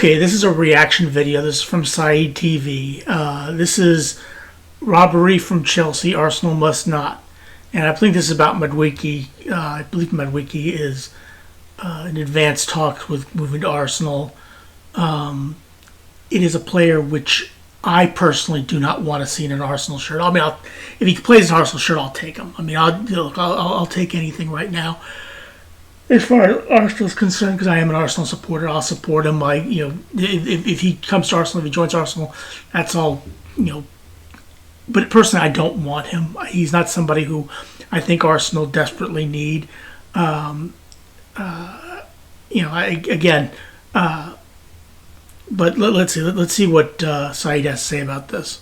Okay, this is a reaction video. This is from Saeed TV. This is robbery from Chelsea. Arsenal must not. And I think this is about Madueke. I believe Madueke is in advanced talks with moving to Arsenal. It is a player which I personally do not want to see in an Arsenal shirt. I mean, if he plays an Arsenal shirt, I'll take him. I mean, I'll take anything right now. As far as Arsenal is concerned, because I am an Arsenal supporter, I'll support him. If he comes to Arsenal, if he joins Arsenal, that's all. But personally, I don't want him. He's not somebody who I think Arsenal desperately need. But let's see. Let's see what Saeed has to say about this.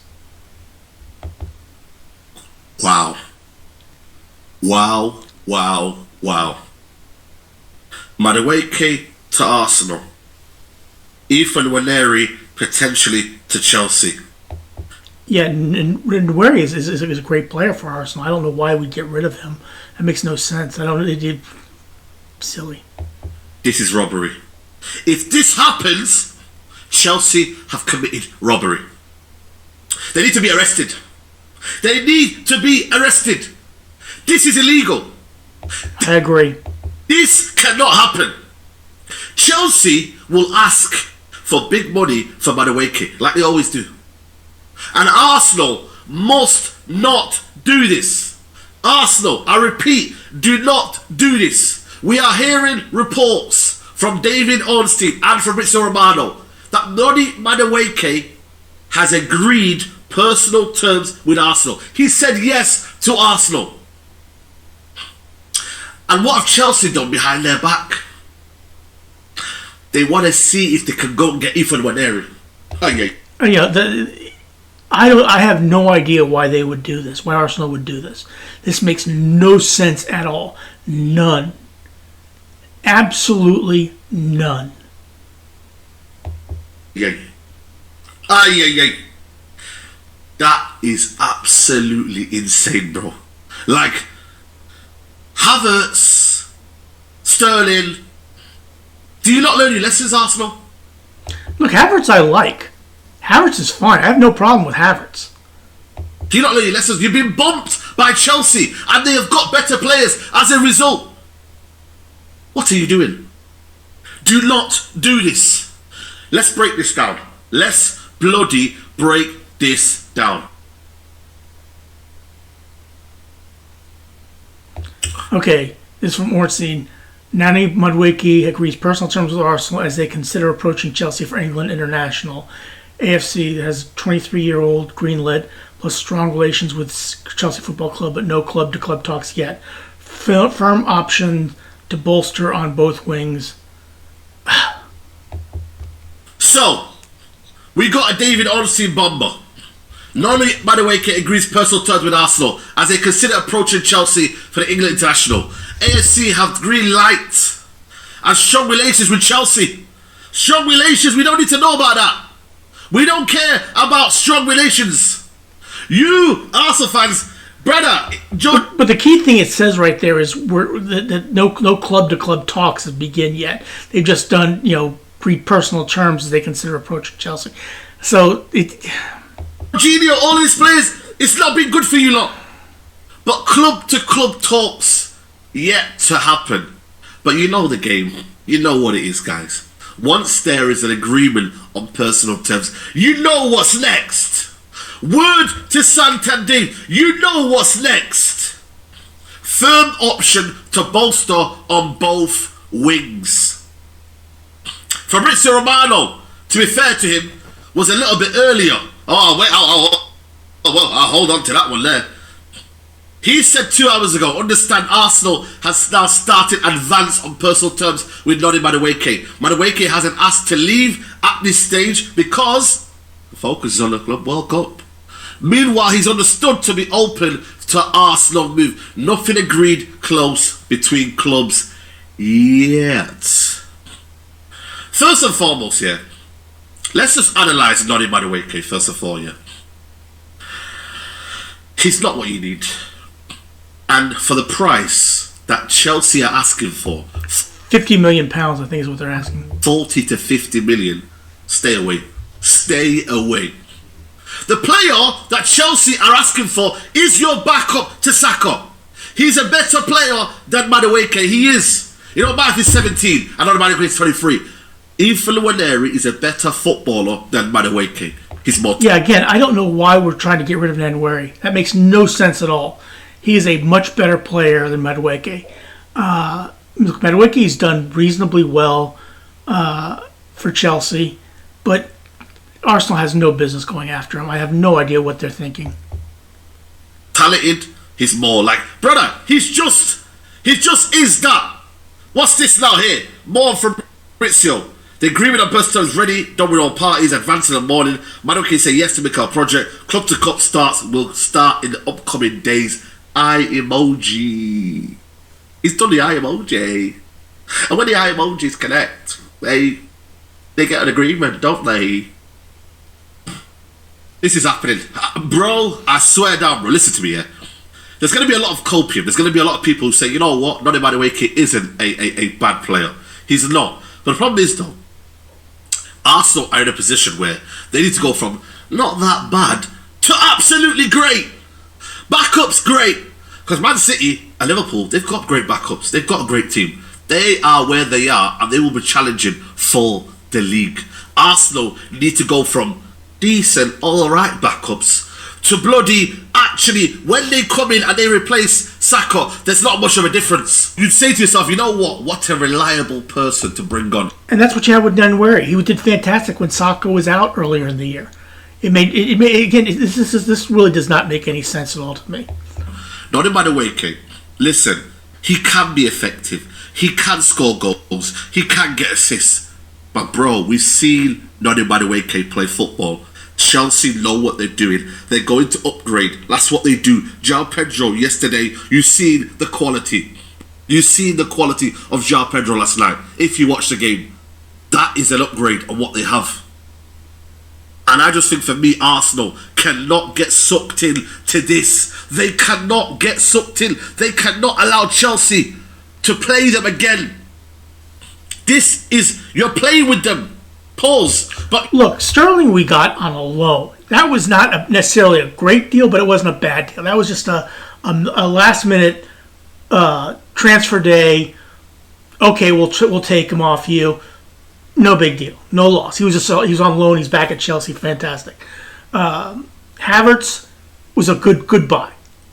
Wow. Madueke to Arsenal. Ethan Nwaneri potentially to Chelsea. Yeah, and Nwaneri is a great player for Arsenal. I don't know why we get rid of him. That makes no sense. It's silly. This is robbery. If this happens, Chelsea have committed robbery. They need to be arrested. They need to be arrested. This is illegal. I agree. This cannot happen. Chelsea will ask for big money for Madueke, like they always do. And Arsenal must not do this. Arsenal, I repeat, do not do this. We are hearing reports from David Ornstein and Fabrizio Romano that Noni Madueke has agreed personal terms with Arsenal. He said yes to Arsenal. And what have Chelsea done behind their back? They want to see if they can go and get Ethan Nwaneri. I have no idea why they would do this, why Arsenal would do this. This makes no sense at all. None. Absolutely none. That is absolutely insane, bro. Like, Havertz, Sterling, do you not learn your lessons, Arsenal? Look, Havertz I like. Havertz is fine. I have no problem with Havertz. Do you not learn your lessons? You've been bumped by Chelsea and they have got better players as a result. What are you doing? Do not do this. Let's break this down. Let's bloody break this down. Okay, this is from Ornstein. Nani Madueke agrees personal terms with Arsenal as they consider approaching Chelsea for England international. AFC has 23-year-old greenlit, plus strong relations with Chelsea Football Club, but no club-to-club talks yet. Firm option to bolster on both wings. So, we got a David Ornstein bomber. Noni Madueke agrees personal terms with Arsenal as they consider approaching Chelsea for the England international. AFC have green light and strong relations with Chelsea. Strong relations, we don't need to know about that. We don't care about strong relations. You Arsenal fans, brother. But the key thing it says right there is that no club-to-club talks have begun yet. They've just done pre-personal terms as they consider approaching Chelsea. So Gino, all these players, it's not been good for you lot. But club-to-club talks yet to happen. But you know the game. You know what it is, guys. Once there is an agreement on personal terms, you know what's next. Word to Santander, you know what's next. Firm option to bolster on both wings. Fabrizio Romano, to be fair to him, was a little bit earlier. I'll hold on to that one there. He said 2 hours ago, understand Arsenal has now started advance on personal terms with Noni Madueke. Madueke hasn't asked to leave at this stage because the focus is on the Club World Cup. Meanwhile, he's understood to be open to Arsenal move. Nothing agreed close between clubs yet. First and foremost, let's just analyse Noni Madueke first of all, He's not what you need. And for the price that Chelsea are asking for, £50 million, I think is what they're asking. 40 to 50 million. Stay away. Stay away. The player that Chelsea are asking for is your backup to Saka. He's a better player than Madueke. He is. You know, Mark is 17. I know Madueke is 23. Ifeoluwanere is a better footballer than Madueke. He's more. Yeah, again, I don't know why we're trying to get rid of Nwaneri. That makes no sense at all. He is a much better player than Madueke. Look, Madueke's done reasonably well for Chelsea, but Arsenal has no business going after him. I have no idea what they're thinking. Talented. He's more like, brother, he's just is that. What's this now here? More from Fabrizio. The agreement on best terms ready, done with all parties, advance in the morning. Madueke say yes to Mikel project. Club to cup will start in the upcoming days. Eye emoji. He's done the eye emoji. And when the eye emojis connect, they get an agreement, don't they? This is happening. Bro, I swear down, bro, listen to me here. There's going to be a lot of copium. There's going to be a lot of people who say, you know what, Noni Madueke isn't a bad player. He's not. But the problem is, though, Arsenal are in a position where they need to go from not that bad to absolutely great. Backups, great. Because Man City and Liverpool, they've got great backups. They've got a great team. They are where they are, and they will be challenging for the league. Arsenal need to go from decent, alright backups to bloody, actually, when they come in and they replace Saka, there's not much of a difference. You'd say to yourself, you know what a reliable person to bring on. And that's what you had with Nwaneri. He did fantastic when Saka was out earlier in the year. This really does not make any sense at all to me. Not in Madueke. Listen, he can be effective. He can score goals. He can get assists. But bro, we've seen Noni Madueke play football. Chelsea know what they're doing. They're going to upgrade. That's what they do. João Pedro yesterday, you've seen the quality. You've seen the quality of João Pedro last night. If you watch the game, that is an upgrade on what they have. And I just think for me, Arsenal cannot get sucked in to this. They cannot get sucked in. They cannot allow Chelsea to play them again. This is, you're playing with them. Pause. But look, Sterling we got on a loan. That was not necessarily a great deal, but it wasn't a bad deal. That was just a last minute transfer day. Okay, we'll take him off you. No big deal. No loss. He was on loan. He's back at Chelsea. Fantastic. Havertz was a good buy.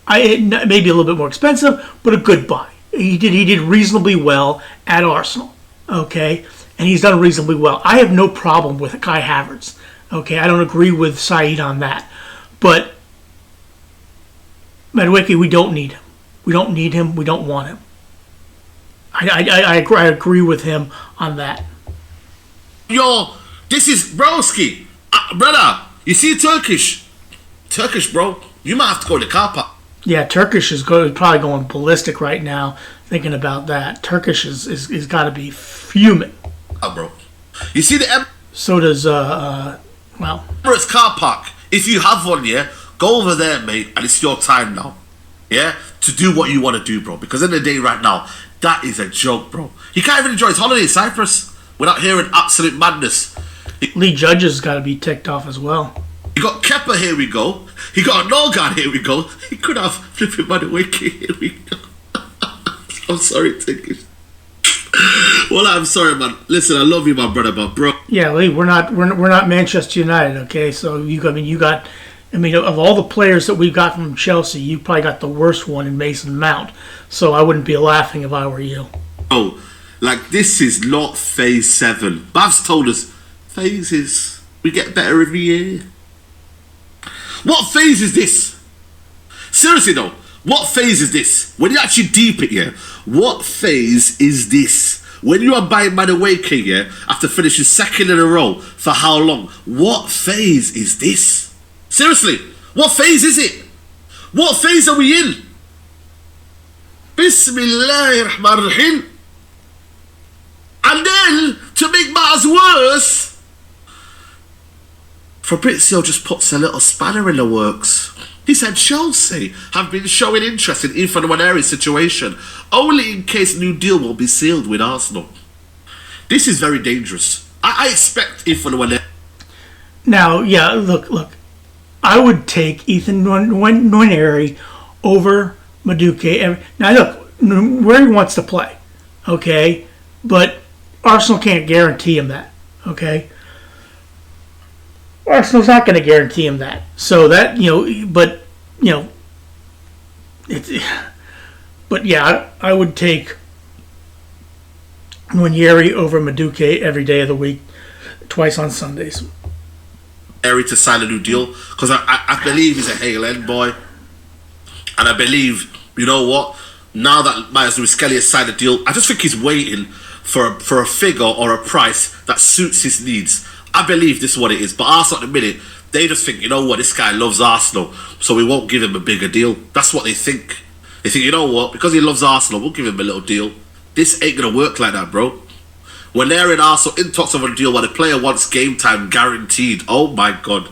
Maybe a little bit more expensive, but a good buy. He did reasonably well at Arsenal. Okay, and he's done reasonably well. I have no problem with Kai Havertz. Okay, I don't agree with Saeed on that, but Madueke, we don't need him. We don't need him. We don't want him. I agree with him on that. Yo, this is broski, brother. You see Turkish, bro. You might have to go to the car park. Yeah, Turkish is probably going ballistic right now thinking about that. Turkish is got to be fuming. Bro, you see the so does Emirates car park. If you have one, yeah, go over there, mate, and it's your time now, yeah, to do what you want to do, bro. Because in the day right now, that is a joke, bro. He can't even enjoy his holiday in Cyprus without hearing absolute madness. Lee Judge's got to be ticked off as well. You got Kepa, here we go. He got a Norgard, here we go. He could have flipping Madueke, here we go. I'm sorry, Turkish. Well, I'm sorry, man. Listen, I love you, my brother, but bro. Yeah, Lee, we're not Manchester United, okay? So of all the players that we've got from Chelsea, you probably got the worst one in Mason Mount. So I wouldn't be laughing if I were you. Oh, like this is not phase 7. Bav's told us phases. We get better every year. What phase is this? Seriously though, what phase is this? When you actually deep it, yeah, what phase is this? When you are buying Madueke, yeah, after finishing second in a row for how long? What phase is this? Seriously, what phase is it? What phase are we in? Bismillahirrahmanirrahim. And then, to make matters worse, Fabrizio just puts a little spanner in the works. He said Chelsea have been showing interest in Ifeoluwanere's situation, only in case new deal will be sealed with Arsenal. This is very dangerous. I expect Ethan when they. Now, yeah, look. I would take Ethan Nwaneri over Madueke. Now, look, Nwaneri wants to play, okay? But Arsenal can't guarantee him that, okay? Arsenal's not going to guarantee him that. So that, but, it's, but yeah, I would take Nwaneri over Madueke every day of the week, twice on Sundays. Harry to sign a new deal because I believe he's a Hale End boy, and I believe, you know what, now that Myers Lewis Kelly has signed a deal, I just think he's waiting for a figure or a price that suits his needs. I believe this is what it is, but Arsenal at the minute, they just think, you know what, this guy loves Arsenal, so we won't give him a bigger deal. That's what they think. They think, you know what, because he loves Arsenal, we'll give him a little deal. This ain't gonna work like that, bro. When they're in Arsenal, in talks of a deal where the player wants game time guaranteed. Oh my God.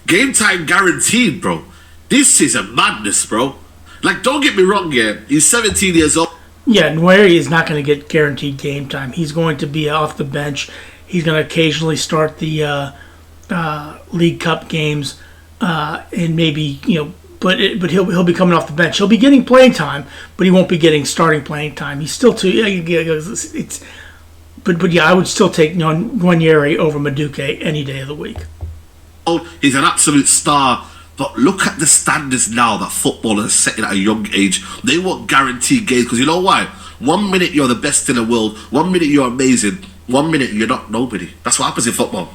Game time guaranteed, bro. This is a madness, bro. Like, don't get me wrong here. He's 17 years old. Yeah, Nwaneri is not going to get guaranteed game time. He's going to be off the bench. He's going to occasionally start the League Cup games, and maybe, but he'll be coming off the bench. He'll be getting playing time, but he won't be getting starting playing time. He's still too. It's. But yeah, I would still take Nwaneri over Madueke any day of the week. He's an absolute star. But look at the standards now that football is setting at a young age. They want guaranteed games because you know why? 1 minute you're the best in the world. 1 minute you're amazing. 1 minute you're not nobody. That's what happens in football.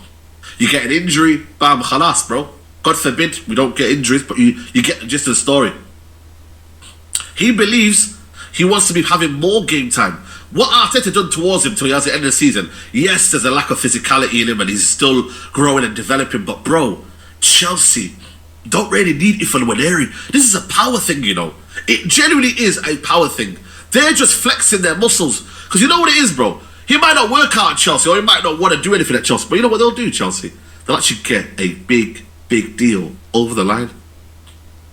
You get an injury, bam, khalas, bro. God forbid we don't get injuries, but you get the gist of the story. He believes he wants to be having more game time. What Arteta done towards him till he has the end of the season, yes, there's a lack of physicality in him and he's still growing and developing, but bro, Chelsea don't really need Ethan Nwaneri. This is a power thing, It genuinely is a power thing. They're just flexing their muscles. Because you know what it is, bro? He might not work out at Chelsea or he might not want to do anything at Chelsea, but you know what they'll do, Chelsea? They'll actually get a big deal over the line.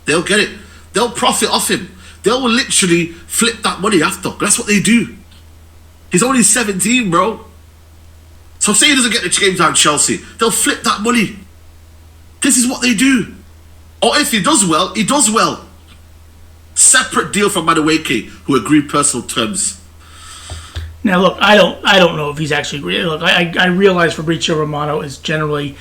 They'll get it. They'll profit off him. They'll literally flip that money after. That's what they do. He's only 17, bro. So say he doesn't get the game time Chelsea, they'll flip that money. This is what they do. Or if he does well, he does well. Separate deal from Madueke, who agreed personal terms. Now look, I don't know if he's actually. Look, I realize Fabrizio Romano is generally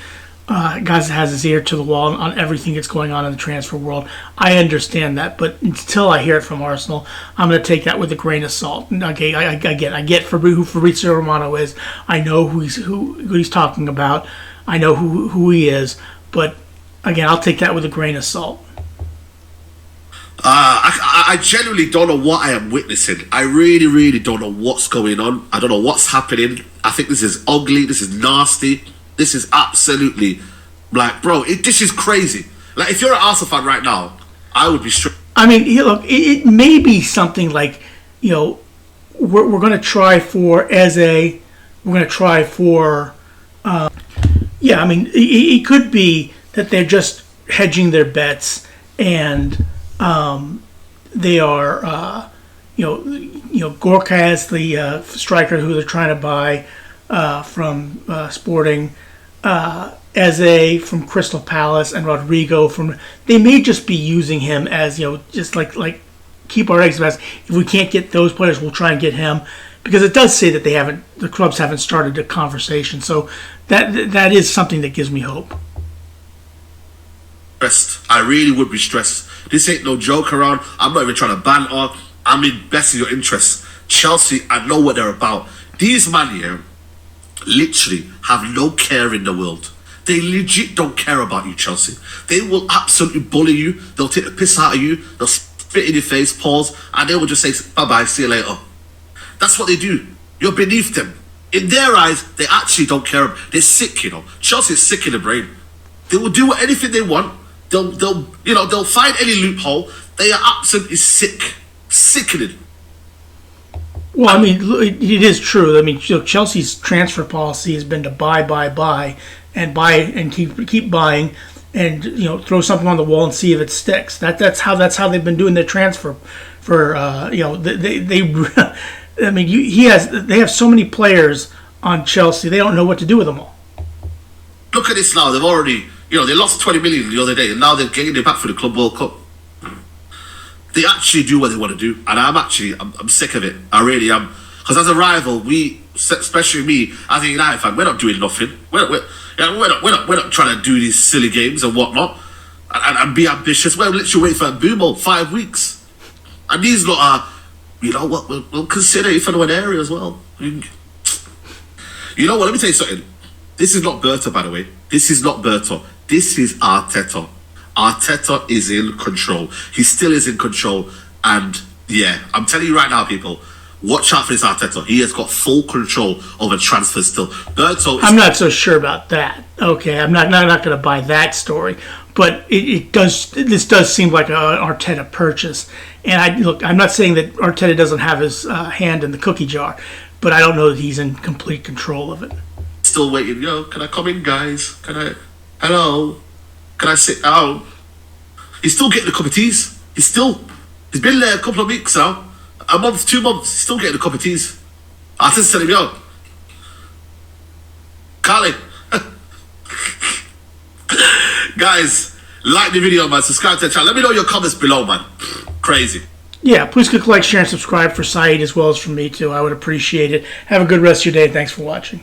guys that has his ear to the wall on everything that's going on in the transfer world. I understand that, but until I hear it from Arsenal, I'm going to take that with a grain of salt. Okay, I get who Fabrizio Romano is. I know who he's talking about. I know who he is, but again, I'll take that with a grain of salt. I genuinely don't know what I am witnessing. I really don't know what's going on. I don't know what's happening. I think this is ugly. This is nasty. This is absolutely, like, bro, this is crazy. Like, if you're an Arsenal fan right now, I would be straight. I mean, look, it may be something like, we're going to try for yeah, I mean, it could be that they're just hedging their bets and they are, Gorka has the striker who they're trying to buy from Sporting, Eze from Crystal Palace, and Rodrigo from. They may just be using him as just like keep our eggs in the basket. If we can't get those players, we'll try and get him because it does say that the clubs haven't started a conversation. So that is something that gives me hope. I really would be stressed. This ain't no joke around. I'm not even trying to banter. I'm in best of your interests. Chelsea, I know what they're about. These men here literally have no care in the world. They legit don't care about you, Chelsea. They will absolutely bully you. They'll take the piss out of you. They'll spit in your face, pause, and they will just say, bye-bye, see you later. That's what they do. You're beneath them. In their eyes, they actually don't care. They're sick, Chelsea's sick in the brain. They will do anything they want. They'll find any loophole. They are absolutely sick. Sickening. Well, I mean, it is true. I mean, Chelsea's transfer policy has been to buy, and keep buying, and throw something on the wall and see if it sticks. That's how they've been doing their transfer. They I mean, they have so many players on Chelsea. They don't know what to do with them all. Look at this now. They've already, they lost 20 million the other day, and now they're getting it back for the Club World Cup. They actually do what they want to do, and I'm sick of it. I really am. Because as a rival, we, especially me, as a United fan, we're not doing nothing. We're not trying to do these silly games and whatnot, and be ambitious. We're literally waiting for a Bumo 5 weeks, and these lot are, you know what? We'll consider it for one area as well. You know what? Let me tell you something. This is not Berto, by the way. This is not Berto. This is Arteta. Arteta is in control. He still is in control. And yeah, I'm telling you right now, people, watch out for this Arteta. He has got full control over transfers still. Berto is... I'm not so sure about that. Okay, I'm not going to buy that story. But this does seem like an Arteta purchase. And I'm not saying that Arteta doesn't have his hand in the cookie jar, but I don't know that he's in complete control of it. Still waiting. Can I come in, guys? Hello? Can I sit down? He's still getting a cup of teas. He's been there a couple of weeks now. A month, 2 months. He's still getting a cup of teas. I just telling him, Carly. Guys, like the video, man. Subscribe to the channel. Let me know your comments below, man. Crazy. Yeah, please click like, share, and subscribe for Saeed as well as for me, too. I would appreciate it. Have a good rest of your day. Thanks for watching.